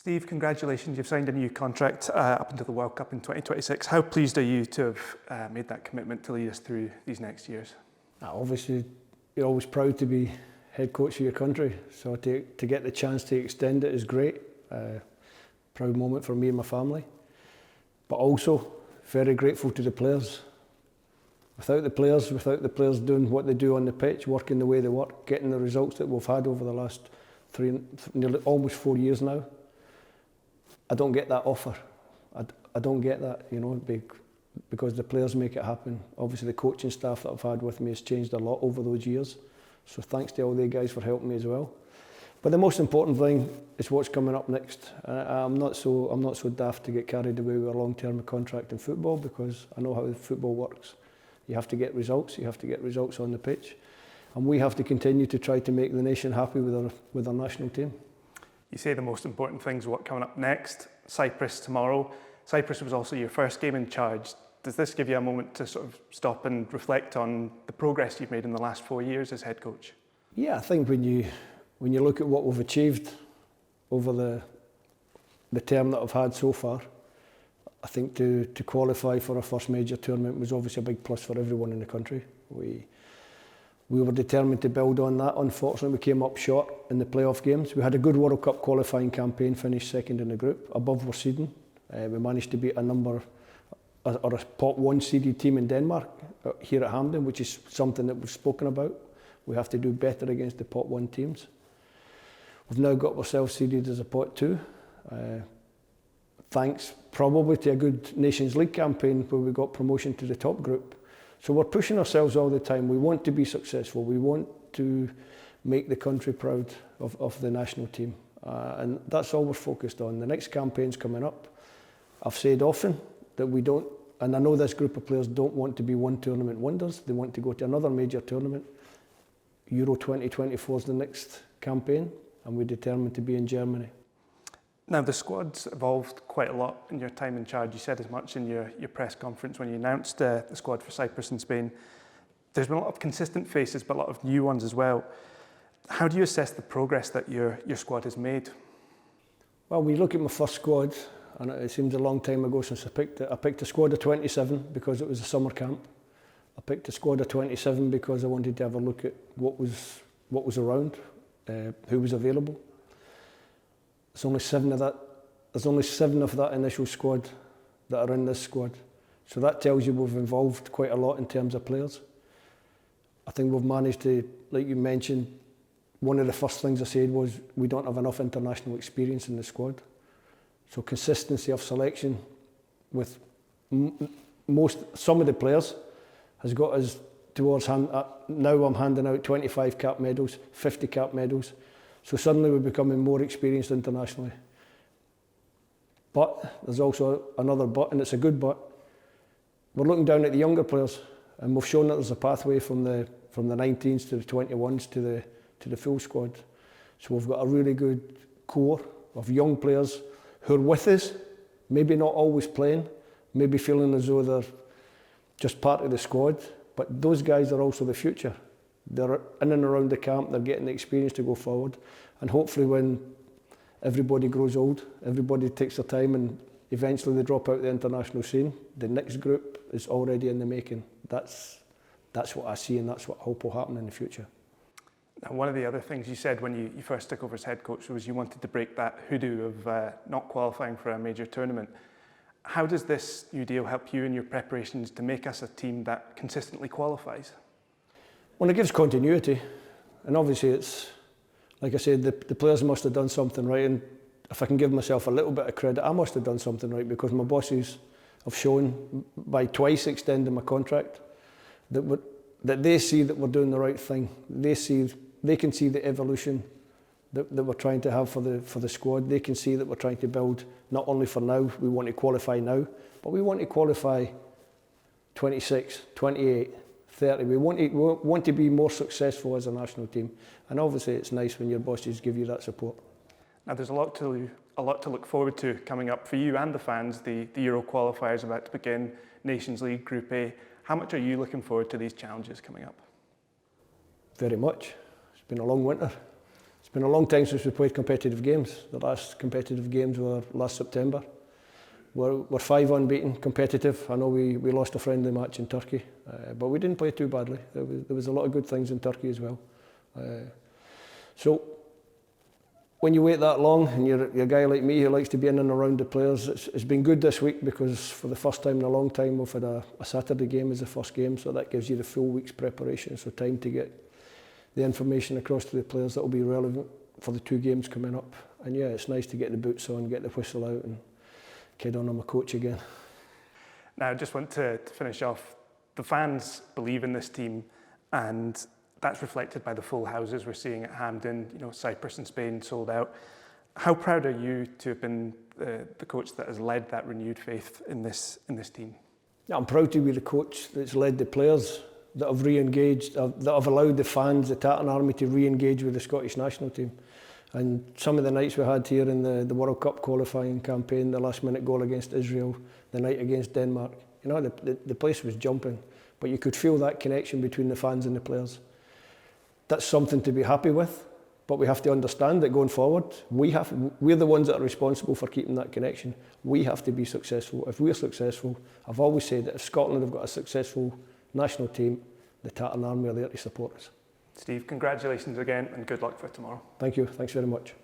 Steve, congratulations. You've signed a new contract up until the World Cup in 2026. How pleased are you to have made that commitment to lead us through these next years? Obviously, you're always proud to be head coach of your country, so to get the chance to extend it is great. Proud moment for me and my family, but also very grateful to the players. Without the players doing what they do on the pitch, working the way they work, getting the results that we've had over the last nearly almost 4 years now, I don't get that offer. I don't get that, because the players make it happen. Obviously, the coaching staff that I've had with me has changed a lot over those years. So thanks to all the guys for helping me as well. But the most important thing is what's coming up next. I'm not so daft to get carried away with a long-term contract in football, because I know how football works. You have to get results. You have to get results on the pitch, and we have to continue to try to make the nation happy with our national team. You say the most important things, what coming up next? Cyprus tomorrow. Cyprus was also your first game in charge. Does this give you a moment to sort of stop and reflect on the progress you've made in the last 4 years as head coach? Yeah, I think when you look at what we've achieved over the term that I've had so far, I think to qualify for our first major tournament was obviously a big plus for everyone in the country. We were determined to build on that. Unfortunately, we came up short in the playoff games. We had a good World Cup qualifying campaign, finished second in the group, above Sweden. We managed to beat a pot 1 seeded team in Denmark here at Hampden, which is something that we've spoken about. We have to do better against the pot 1 teams. We've now got ourselves seeded as a pot 2. Thanks probably to a good Nations League campaign where we got promotion to the top group. So we're pushing ourselves all the time. We want to be successful. We want to make the country proud of the national team. And that's all we're focused on. The next campaign's coming up. I've said often that we don't, and I know this group of players don't want to be one tournament wonders. They want to go to another major tournament. Euro 2024 is the next campaign, and we're determined to be in Germany. Now, the squad's evolved quite a lot in your time in charge. You said as much in your press conference when you announced the squad for Cyprus and Spain. There's been a lot of consistent faces, but a lot of new ones as well. How do you assess the progress that your squad has made? Well, we look at my first squad, and it seems a long time ago since I picked it. I picked a squad of 27 because it was a summer camp. I picked a squad of 27 because I wanted to have a look at what was around, who was available. There's only 7 of that initial squad that are in this squad. So that tells you we've evolved quite a lot in terms of players. I think we've managed to, like you mentioned, one of the first things I said was we don't have enough international experience in the squad. So consistency of selection with some of the players has got us towards now I'm handing out 25 cap medals, 50 cap medals. So suddenly we're becoming more experienced internationally. But there's also another but, and it's a good but. We're looking down at the younger players, and we've shown that there's a pathway from the 19s to the 21s to the full squad. So we've got a really good core of young players who are with us, maybe not always playing, maybe feeling as though they're just part of the squad, but those guys are also the future. They're in and around the camp, they're getting the experience to go forward, and hopefully when everybody grows old, everybody takes their time and eventually they drop out the international scene, the next group is already in the making. That's what I see, and that's what I hope will happen in the future. Now, one of the other things you said when you first took over as head coach was you wanted to break that hoodoo of not qualifying for a major tournament. How does this new deal help you in your preparations to make us a team that consistently qualifies? Well, it gives continuity, and obviously it's, like I said, the players must have done something right, and if I can give myself a little bit of credit, I must have done something right, because my bosses have shown by twice extending my contract that they see that we're doing the right thing. They can see the evolution that we're trying to have for the squad. They can see that we're trying to build not only for now, we want to qualify now, but we want to qualify 26, 28, 30. We want to be more successful as a national team, and obviously it's nice when your bosses give you that support. Now, there's a lot to look forward to coming up for you and the fans. The Euro qualifiers about to begin, Nations League, Group A. How much are you looking forward to these challenges coming up? Very much. It's been a long winter. It's been a long time since we played competitive games. The last competitive games were last September. We're 5 unbeaten competitive. I know we lost a friendly match in Turkey, but we didn't play too badly. There was a lot of good things in Turkey as well. So when you wait that long and you're a guy like me who likes to be in and around the players, it's been good this week because for the first time in a long time we've had a Saturday game as the first game, so that gives you the full week's preparation, so time to get the information across to the players that will be relevant for the 2 games coming up. And yeah, it's nice to get the boots on, get the whistle out and kid on, I'm a coach again. Now, I just want to finish off. The fans believe in this team, and that's reflected by the full houses we're seeing at Hampden. You know, Cyprus and Spain sold out. How proud are you to have been the coach that has led that renewed faith in this team? Yeah, I'm proud to be the coach that's led the players that have re-engaged, that have allowed the fans, the Tartan Army, to re-engage with the Scottish national team. And some of the nights we had here in the World Cup qualifying campaign, the last-minute goal against Israel, the night against Denmark, you know, the place was jumping, but you could feel that connection between the fans and the players. That's something to be happy with, but we have to understand that going forward, we're the ones that are responsible for keeping that connection. We have to be successful. If we're successful, I've always said that if Scotland have got a successful national team, the Tartan Army are there to support us. Steve, congratulations again and good luck for tomorrow. Thank you. Thanks very much.